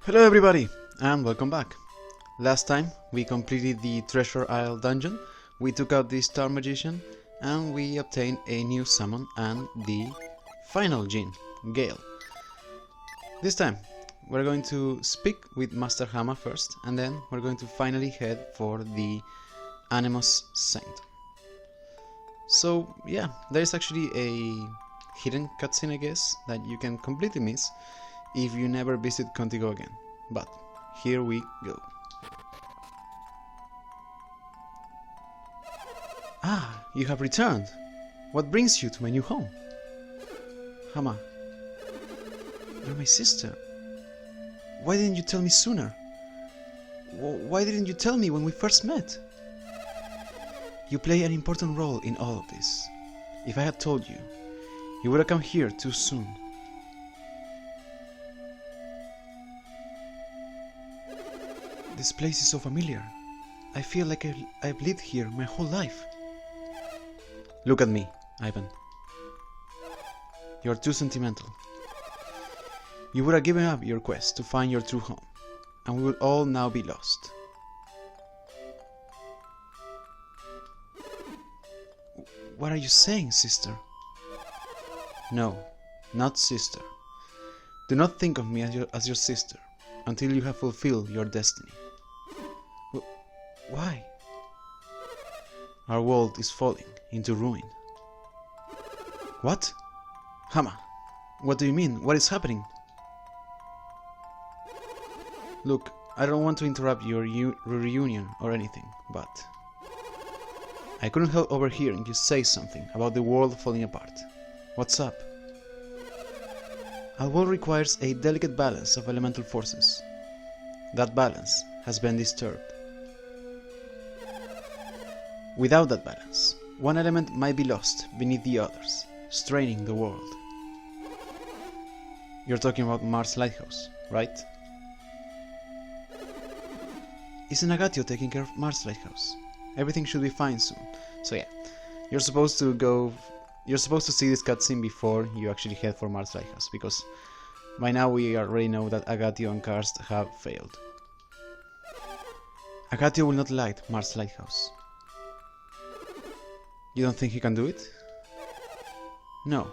Hello everybody, and welcome back. Last time we completed the Treasure Isle dungeon, we took out the Star Magician, and we obtained a new summon and the final Djinn, Gale. This time we're going to speak with Master Hama first, and then we're going to finally head for the Animus Saint. So yeah, there's actually a hidden cutscene, I guess, that you can completely miss if you never visit Contigo again. But here we go. Ah, you have returned. What brings you to my new home? Hama, you're my sister. Why didn't you tell me sooner? Why didn't you tell me when we first met? You play an important role in all of this. If I had told you, you would have come here too soon. This place is so familiar. I feel like I've lived here my whole life. Look at me, Ivan. You're too sentimental. You would have given up your quest to find your true home, and we would all now be lost. What are you saying, sister? No, not sister. Do not think of me as your sister until you have fulfilled your destiny. Why? Our world is falling into ruin. What? Hama, what do you mean? What is happening? Look, I don't want to interrupt your reunion or anything, but I couldn't help overhearing you say something about the world falling apart. What's up? Our world requires a delicate balance of elemental forces. That balance has been disturbed. Without that balance, one element might be lost beneath the others, straining the world. You're talking about Mars Lighthouse, right? Isn't Agatio taking care of Mars Lighthouse? Everything should be fine soon. So yeah, you're supposed to see this cutscene before you actually head for Mars Lighthouse, because by now we already know that Agatio and Karst have failed. Agatio will not light Mars Lighthouse. You don't think he can do it? No.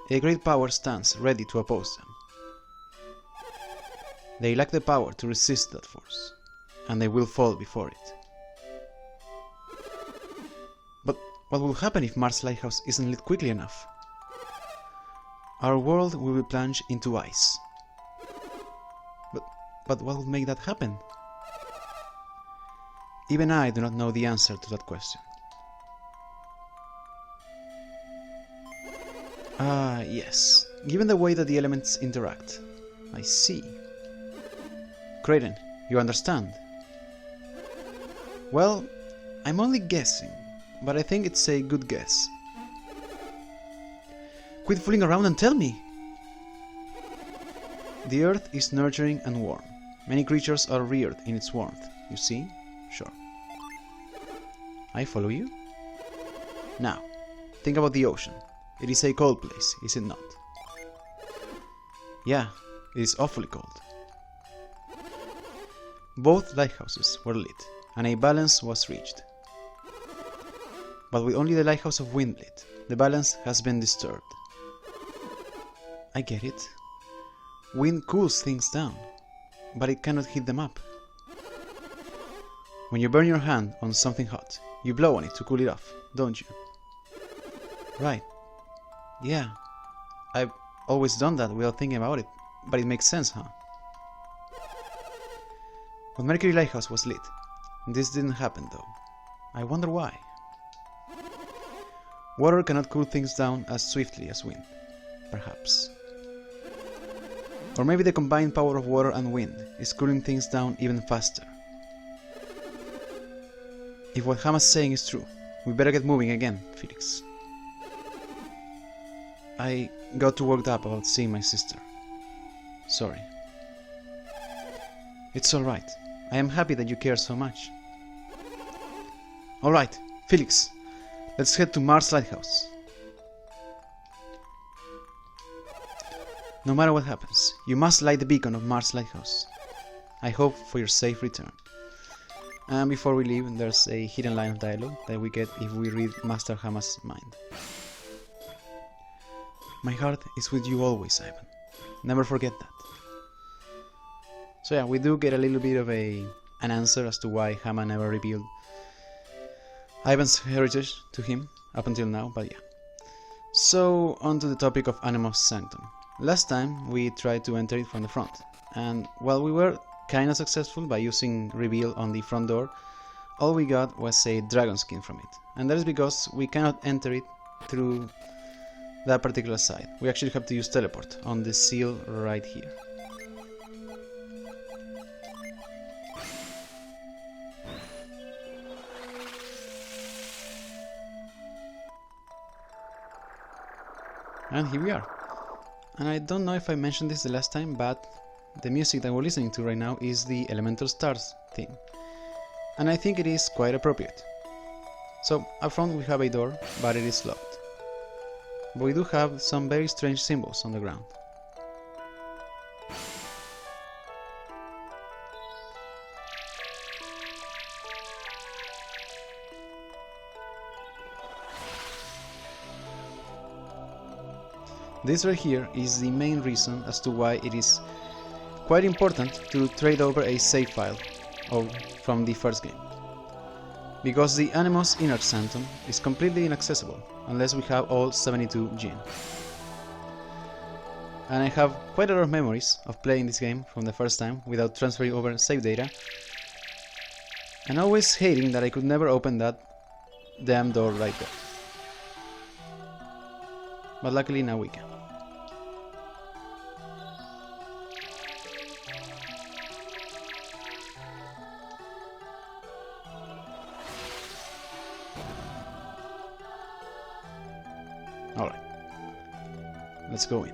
A great power stands ready to oppose them. They lack the power to resist that force, and they will fall before it. But what will happen if Mars Lighthouse isn't lit quickly enough? Our world will be plunged into ice. But what will make that happen? Even I do not know the answer to that question. Ah, yes. Given the way that the elements interact. I see. Kraden, you understand? Well, I'm only guessing, but I think it's a good guess. Quit fooling around and tell me! The earth is nurturing and warm. Many creatures are reared in its warmth, you see? Sure. I follow you? Now, think about the ocean. It is a cold place, is it not? Yeah, it is awfully cold. Both lighthouses were lit, and a balance was reached. But with only the lighthouse of wind lit, the balance has been disturbed. I get it. Wind cools things down, but it cannot heat them up. When you burn your hand on something hot, you blow on it to cool it off, don't you? Right. Yeah, I've always done that without thinking about it, but it makes sense, huh? When Mercury Lighthouse was lit, this didn't happen though. I wonder why. Water cannot cool things down as swiftly as wind, perhaps. Or maybe the combined power of water and wind is cooling things down even faster. If what Hama's saying is true, we better get moving again, Felix. I got too worked up about seeing my sister. Sorry. It's alright. I am happy that you care so much. Alright, Felix. Let's head to Mars Lighthouse. No matter what happens, you must light the beacon of Mars Lighthouse. I hope for your safe return. And before we leave, there's a hidden line of dialogue that we get if we read Master Hama's mind. My heart is with you always, Ivan. Never forget that. So yeah, we do get a little bit of an answer as to why Hama never revealed Ivan's heritage to him up until now, but yeah. So, on to the topic of Animus Sanctum. Last time we tried to enter it from the front, and while we were kinda successful by using reveal on the front door, all we got was a dragon skin from it, and that is because we cannot enter it through that particular side. We actually have to use teleport on the seal right here. And here we are. And I don't know if I mentioned this the last time, but the music that we're listening to right now is the Elemental Stars theme. And I think it is quite appropriate. So up front we have a door, but it is locked. But we do have some very strange symbols on the ground. This right here is the main reason as to why it is quite important to trade over a save file from the first game. Because the Animus Inner Sanctum is completely inaccessible unless we have all 72 Djinn. And I have quite a lot of memories of playing this game from the first time without transferring over save data, and always hating that I could never open that damn door right there. But luckily now we can. Alright, let's go in.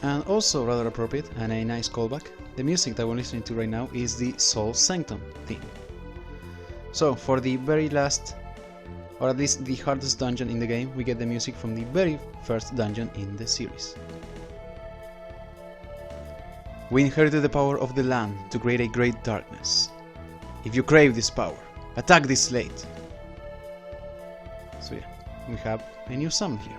And also rather appropriate and a nice callback, the music that we're listening to right now is the Soul Sanctum theme. So for the very last, or at least the hardest dungeon in the game, we get the music from the very first dungeon in the series. We inherited the power of the land to create a great darkness. If you crave this power, attack this slate. So yeah, we have a new summon here.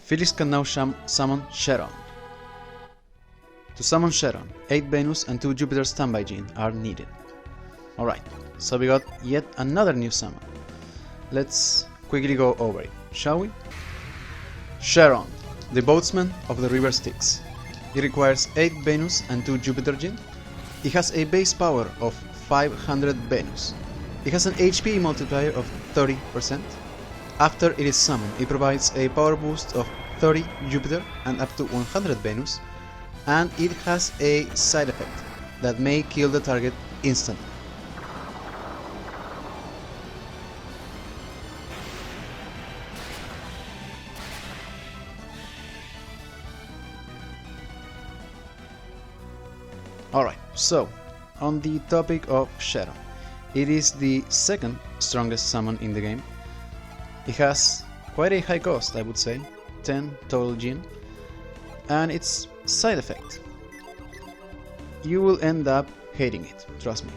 Felix can now summon Charon. To summon Charon, 8 Venus and 2 Jupiter standby Djinn are needed. Alright, so we got yet another new summon. Let's quickly go over it, shall we? Charon, the boatsman of the river Styx. It requires 8 Venus and 2 Jupiter Djinn. It has a base power of 500 Venus. It has an HP multiplier of 30%. After it is summoned, it provides a power boost of 30 Jupiter and up to 100 Venus, and it has a side effect that may kill the target instantly. Alright, so on the topic of Charon, it is the second strongest summon in the game. It has quite a high cost, I would say, 10 total Djinn, and its side effect. You will end up hating it, trust me.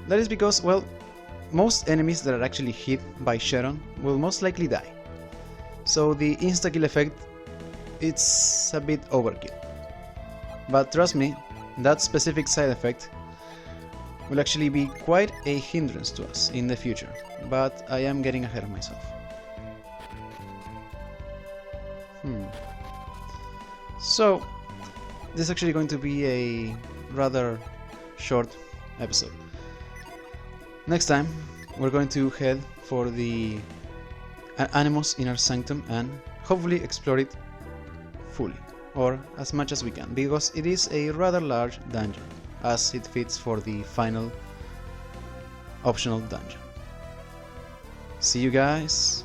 That is because, well, most enemies that are actually hit by Charon will most likely die. So the insta-kill effect, it's a bit overkill. But trust me, that specific side effect will actually be quite a hindrance to us in the future, but I am getting ahead of myself. So, this is actually going to be a rather short episode. Next time, we're going to head for the Animus Inner Sanctum and hopefully explore it fully, or as much as we can, because it is a rather large dungeon, as it fits for the final optional dungeon. See you guys